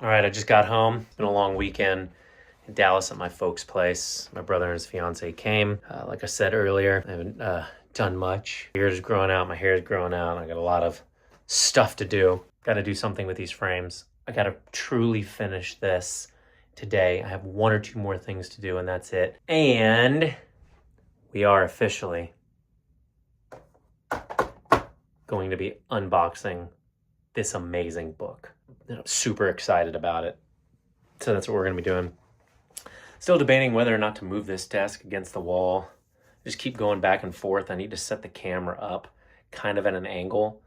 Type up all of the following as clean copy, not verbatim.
All right, I just got home. It's been a long weekend in Dallas at my folks' place. My brother and his fiance came. Like I said earlier, I haven't done much. My beard is growing out, my hair is growing out. I got a lot of stuff to do. Got to do something with these frames. I got to truly finish this today. I have one or two more things to do, and that's it. And we are officially going to be unboxing this amazing book. And I'm super excited about it. So that's what we're going to be doing. Still debating whether or not to move this desk against the wall. Just keep going back and forth. I need to set the camera up kind of at an angle,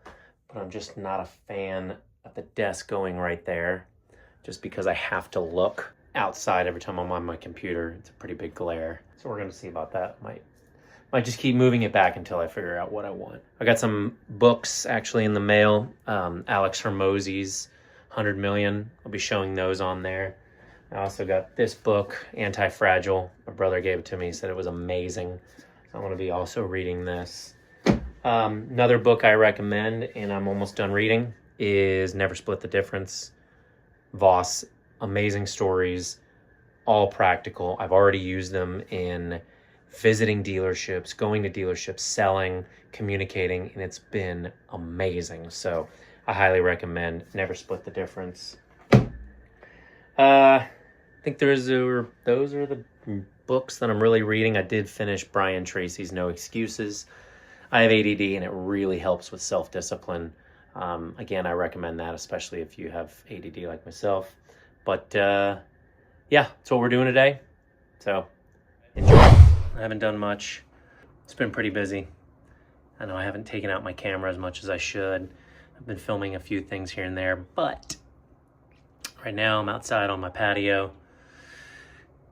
but I'm just not a fan of the desk going right there, just because I have to look outside every time I'm on my computer. It's a pretty big glare. So we're going to see about that. Might just keep moving it back until I figure out what I want. I got some books actually in the mail. Alex Hormozy's 100 Million. I'll be showing those on there. I also got this book, Anti-Fragile. My brother gave it to me. He said it was amazing. So I'm going to be also reading this. Another book I recommend, and I'm almost done reading, is Never Split the Difference. Voss. Amazing stories. All practical. I've already used them in visiting dealerships, going to dealerships, selling, communicating, and it's been amazing. So I highly recommend Never Split the Difference. I think those are the books that I'm really reading. I did finish Brian Tracy's No Excuses. I have ADD, and it really helps with self-discipline. Again, I recommend that, especially if you have ADD like myself. But yeah, that's what we're doing today. So enjoy. I haven't done much. It's been pretty busy. I know I haven't taken out my camera as much as I should. I've been filming a few things here and there, but right now I'm outside on my patio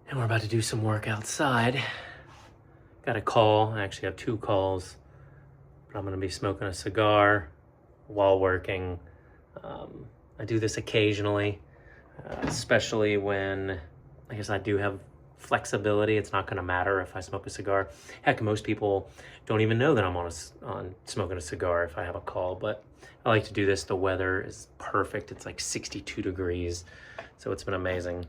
and we're about to do some work outside. Got a call. I actually have two calls, but I'm going to be smoking a cigar while working. I do this occasionally, especially when I guess I do have flexibility. It's not going to matter if I smoke a cigar. Heck, most people don't even know that I'm on smoking a cigar if I have a call, but I like to do this. The weather is perfect. It's like 62 degrees, so it's been amazing.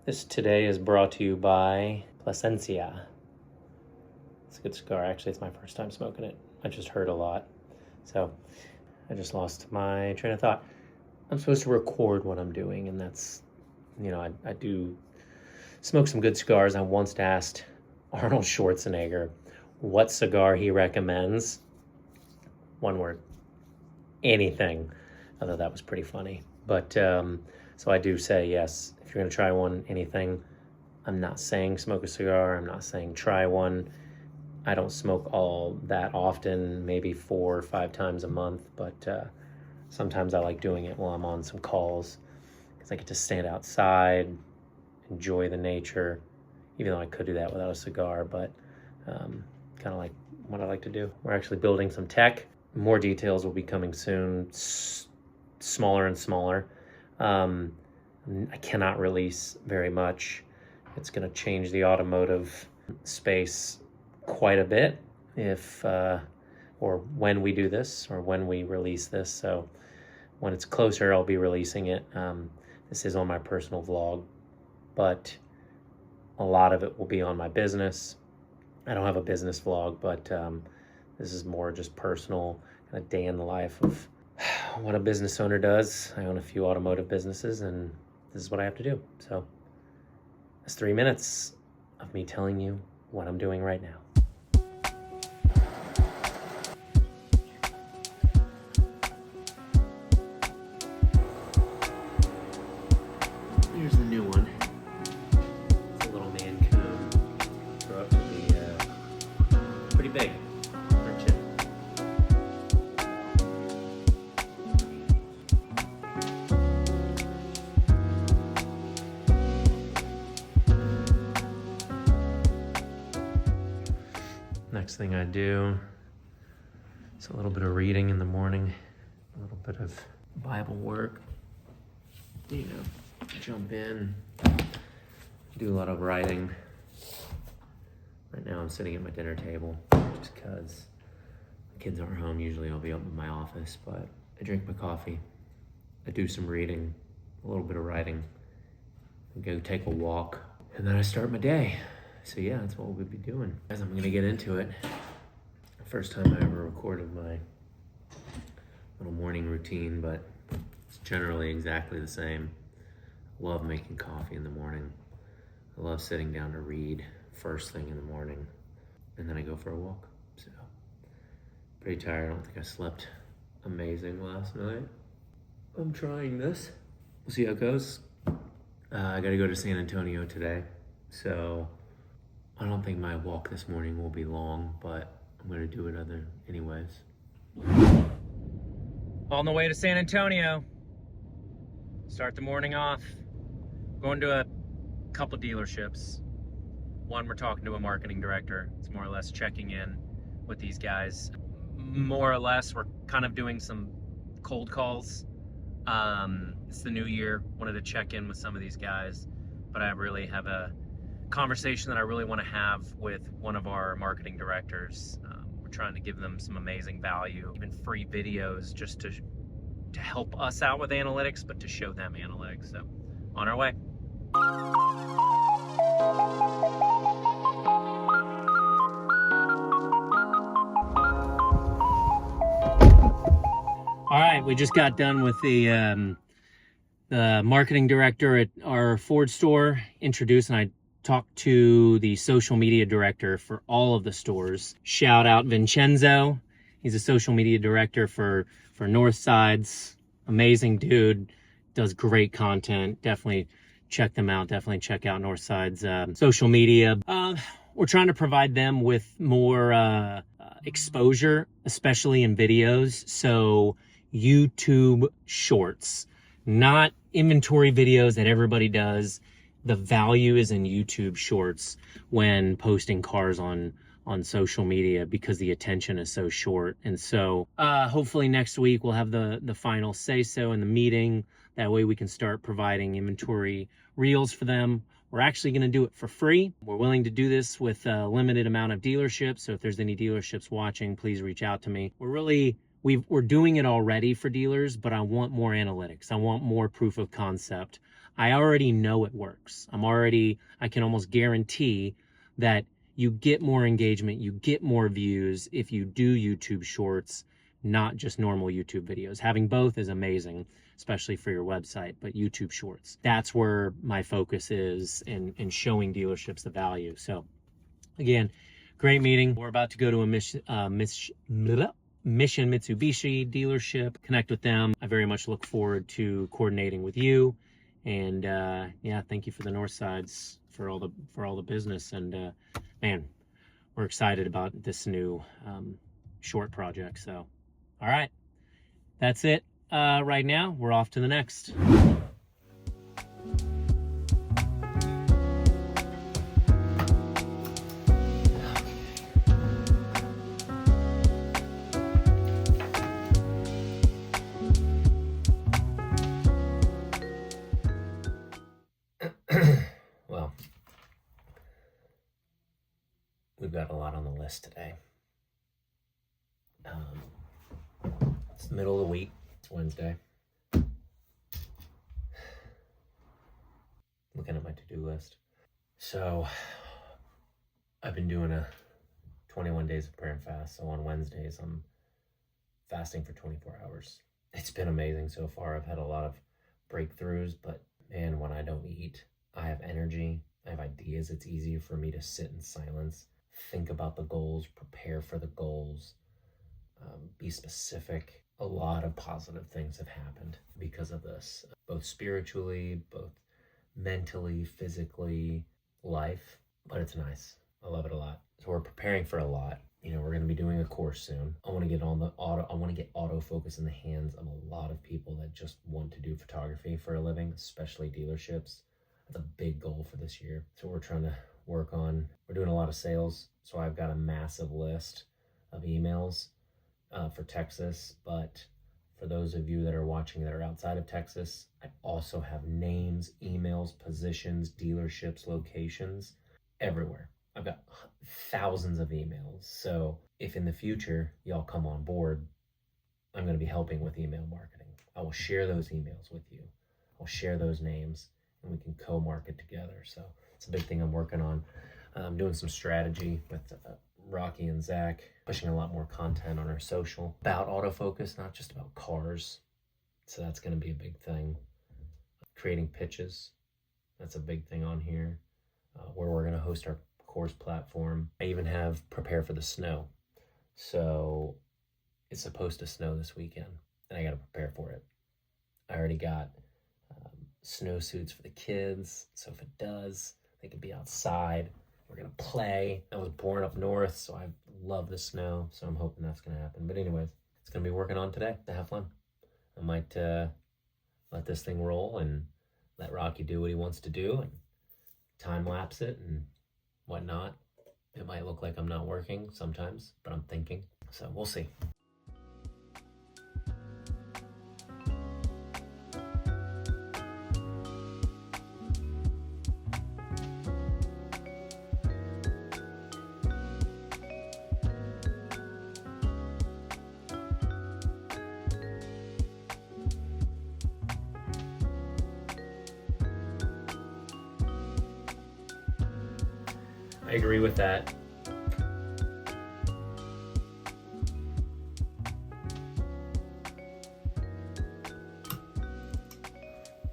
This today is brought to you by Plasencia. It's a good cigar. Actually, it's my first time smoking it. I just heard a lot, so I just lost my train of thought. I'm supposed to record what I'm doing, and that's, I do smoke some good cigars. I once asked Arnold Schwarzenegger what cigar he recommends. One word. Anything. I thought that was pretty funny. But, so I do say, yes, if you're going to try one, anything. I'm not saying smoke a cigar. I'm not saying try one. I don't smoke all that often, maybe 4 or 5 times a month. But sometimes I like doing it while I'm on some calls, because I get to stand outside, enjoy the nature, even though I could do that without a cigar, but kind of like what I like to do. We're actually building some tech. More details will be coming soon, smaller and smaller. I cannot release very much. It's going to change the automotive space quite a bit if or when we do this, or when we release this. So when it's closer, I'll be releasing it. This is on my personal vlog, but a lot of it will be on my business. I don't have a business vlog, but this is more just personal, kind of day in the life of what a business owner does. I own a few automotive businesses, and this is what I have to do. So that's 3 minutes of me telling you what I'm doing right now. Here's the new one. It's a little man coon. Grew up to be pretty big, aren't you? Next thing I do is a little bit of reading in the morning, a little bit of Bible work. Jump in, do a lot of writing. Right now I'm sitting at my dinner table just because the kids aren't home. Usually I'll be up in my office, but I drink my coffee, I do some reading, a little bit of writing, go take a walk, and then I start my day. So yeah, that's what we'll be doing. As I'm gonna get into it. First time I ever recorded my little morning routine, but it's generally exactly the same. I love making coffee in the morning. I love sitting down to read first thing in the morning, and then I go for a walk. So pretty tired. I don't think I slept amazing last night. I'm trying this. We'll see how it goes. I gotta go to San Antonio today, so I don't think my walk this morning will be long, but I'm gonna do it anyways. On the way to San Antonio. Start the morning off. Going to a couple dealerships. One, we're talking to a marketing director. It's more or less checking in with these guys. More or less, we're kind of doing some cold calls. It's the new year. Wanted to check in with some of these guys, but I really have a conversation that I really want to have with one of our marketing directors. We're trying to give them some amazing value, even free videos, just to help us out with analytics, but to show them analytics. So on our way. All right, we just got done with the marketing director at our Ford store, introduced, and I talked to the social media director for all of the stores. Shout out Vincenzo. He's a social media director for Northsides. Amazing dude, does great content. Definitely check them out. Definitely check out Northside's social media. We're trying to provide them with more exposure, especially in videos. So YouTube Shorts, not inventory videos that everybody does. The value is in YouTube Shorts when posting cars on social media, because the attention is so short. And so hopefully next week we'll have the final say-so in the meeting. That way we can start providing inventory reels for them. We're actually going to do it for free. We're willing to do this with a limited amount of dealerships. So if there's any dealerships watching, please reach out to me. We're doing it already for dealers, but I want more analytics. I want more proof of concept. I already know it works. I can almost guarantee that you get more engagement, you get more views if you do YouTube Shorts, not just normal YouTube videos. Having both is amazing, especially for your website, but YouTube Shorts, that's where my focus is in showing dealerships the value. So again, great meeting. We're about to go to a Mission Mitsubishi dealership, connect with them. I very much look forward to coordinating with you. And yeah, thank you for the Northsides for all the business. And man, we're excited about this new short project. So, all right, that's it right now. We're off to the next. Well, we've got a lot on the list today. It's the middle of the week. It's Wednesday. Looking at my to-do list. So I've been doing a 21 days of prayer and fast. So on Wednesdays, I'm fasting for 24 hours. It's been amazing so far. I've had a lot of breakthroughs, but man, when I don't eat, I have energy. I have ideas. It's easier for me to sit in silence, think about the goals, prepare for the goals, be specific. A lot of positive things have happened because of this, both spiritually, both mentally, physically, life, but it's nice. I love it a lot. So we're preparing for a lot. You know, we're going to be doing a course soon. I want to get autofocus in the hands of a lot of people that just want to do photography for a living, especially dealerships. That's a big goal for this year. So we're trying to work on, we're doing a lot of sales. So I've got a massive list of emails for Texas, but for those of you that are watching that are outside of Texas, I also have names, emails, positions, dealerships, locations, everywhere. I've got thousands of emails. So if in the future y'all come on board, I'm going to be helping with email marketing. I will share those emails with you. I'll share those names and we can co-market together. So it's a big thing I'm working on. I'm doing some strategy with Rocky and Zach, pushing a lot more content on our social about autofocus, not just about cars. So that's going to be a big thing. Creating pitches, that's a big thing on here, where we're going to host our course platform. I even have prepare for the snow. So it's supposed to snow this weekend and I got to prepare for it. I already got snowsuits for the kids. So if it does, they can be outside. We're going to play. I was born up north, so I love the snow. So I'm hoping that's going to happen. But anyways, it's going to be working on today to have fun. I might let this thing roll and let Rocky do what he wants to do and time lapse it and whatnot. It might look like I'm not working sometimes, but I'm thinking. So we'll see. I agree with that.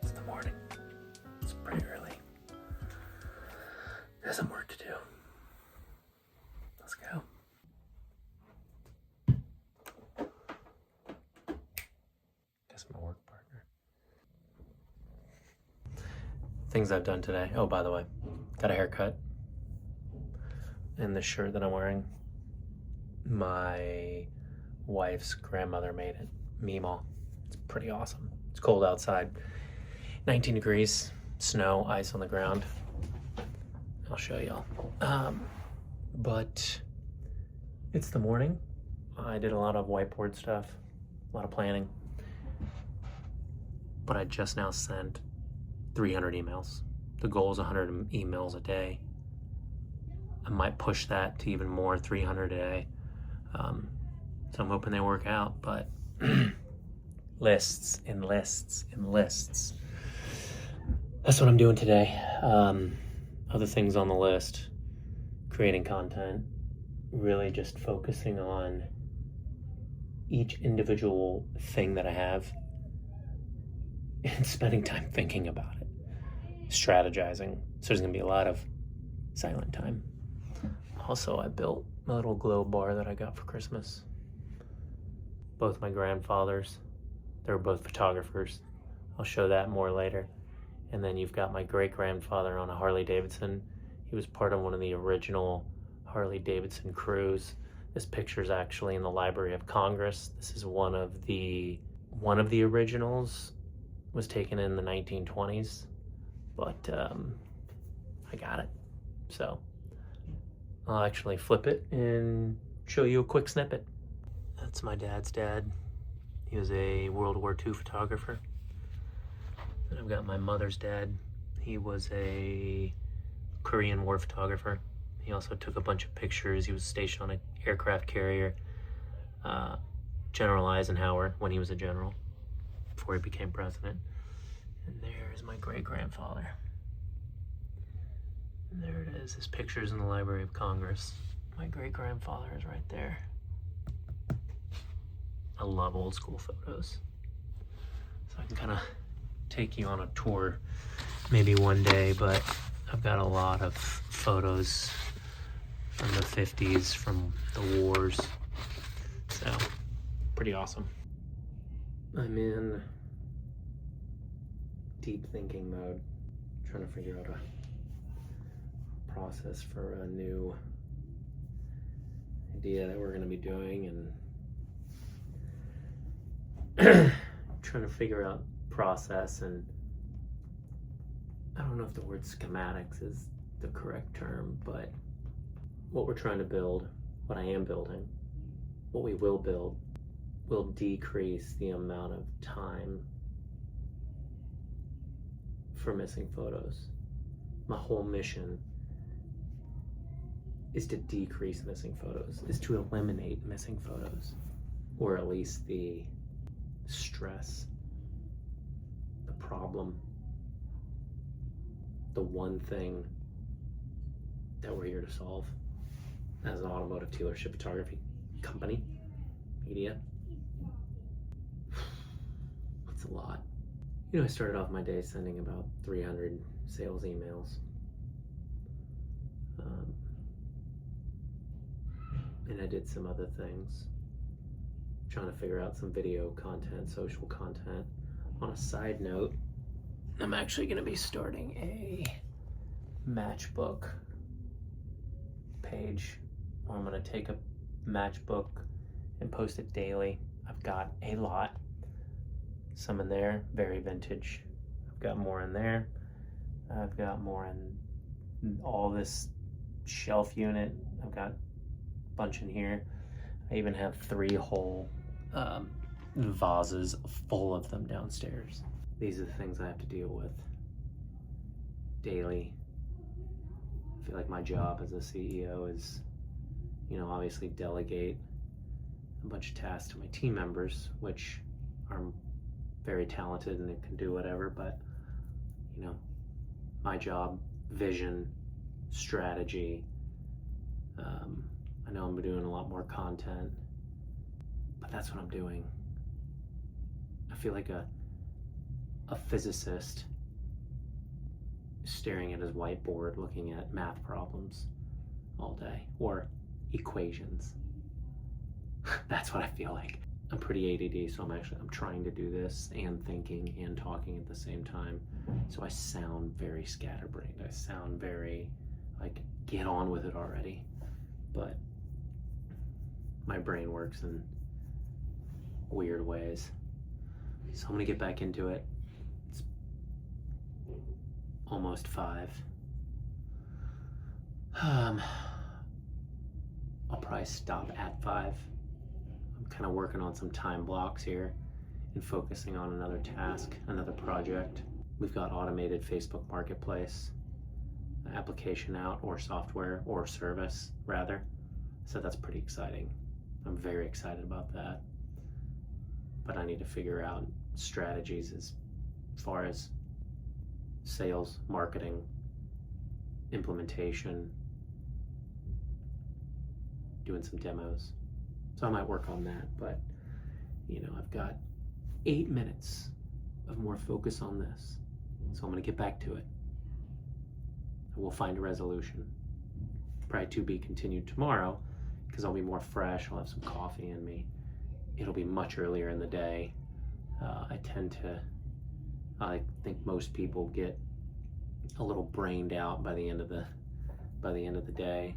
It's the morning. It's pretty early. There's some work to do. Let's go. Guess my work partner. Things I've done today. Oh, by the way, got a haircut. And the shirt that I'm wearing, my wife's grandmother made it. Meemaw. It's pretty awesome. It's cold outside. 19 degrees, snow, ice on the ground. I'll show y'all. But it's the morning. I did a lot of whiteboard stuff, a lot of planning. But I just now sent 300 emails. The goal is 100 emails a day. I might push that to even more, 300 a day. So I'm hoping they work out, but lists and lists and lists. That's what I'm doing today. Other things on the list, creating content, really just focusing on each individual thing that I have and spending time thinking about it, strategizing. So there's gonna be a lot of silent time. Also, I built a little glow bar that I got for Christmas. Both my grandfathers, they were both photographers. I'll show that more later. And then you've got my great-grandfather on a Harley Davidson. He was part of one of the original Harley Davidson crews. This picture is actually in the Library of Congress. This is one of the originals, was taken in the 1920s, but I got it. So I'll actually flip it and show you a quick snippet. That's my dad's dad. He was a World War II photographer. And I've got my mother's dad. He was a Korean War photographer. He also took a bunch of pictures. He was stationed on an aircraft carrier, General Eisenhower, when he was a general, before he became president. And there's my great-grandfather. And there it is. His picture's in the Library of Congress. My great-grandfather is right there. I love old school photos. So I can kind of take you on a tour maybe one day, but I've got a lot of photos from the 50s, from the wars. So, pretty awesome. I'm in deep thinking mode, trying to figure out a process for a new idea that we're going to be doing, and trying to figure out process. And I don't know if the word schematics is the correct term, but what we're trying to build, what I am building, what we will build, will decrease the amount of time for missing photos. My whole mission is to decrease missing photos, is to eliminate missing photos, or at least the stress, the problem, the one thing that we're here to solve as an automotive dealership photography company, media. It's a lot. I started off my day sending about 300 sales emails. And I did some other things, trying to figure out some video content, social content. On a side note, I'm actually going to be starting a matchbook page where I'm going to take a matchbook and post it daily. I've got a lot, some in there, very vintage. I've got more in there. I've got more in all this shelf unit. I've got a bunch in here. I even have 3 whole vases full of them downstairs. These are the things I have to deal with daily. I feel like my job as a CEO is, obviously delegate a bunch of tasks to my team members, which are very talented and they can do whatever, but my job, vision, strategy. I know I'm doing a lot more content, but that's what I'm doing. I feel like a physicist staring at his whiteboard looking at math problems all day, or equations. That's what I feel like. I'm pretty ADD, so I'm trying to do this and thinking and talking at the same time. So I sound very scatterbrained. I sound very like, get on with it already. But my brain works in weird ways. So I'm gonna get back into it. It's almost 5. I'll probably stop at 5. I'm kind of working on some time blocks here and focusing on another task, another project. We've got automated Facebook Marketplace application out, or software, or service rather. So that's pretty exciting. I'm very excited about that. But I need to figure out strategies as far as sales, marketing, implementation, doing some demos. So I might work on that, but I've got 8 minutes of more focus on this. So I'm gonna get back to it. We'll find a resolution. Probably to be continued tomorrow, because I'll be more fresh. I'll have some coffee in me. It'll be much earlier in the day. I think most people get a little brained out by the end of the day.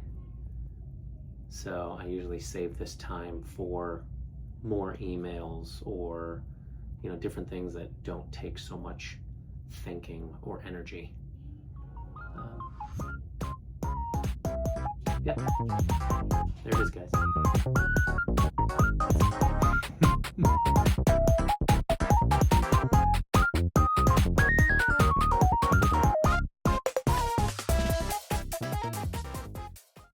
So I usually save this time for more emails or different things that don't take so much thinking or energy. Yeah, there it is, guys.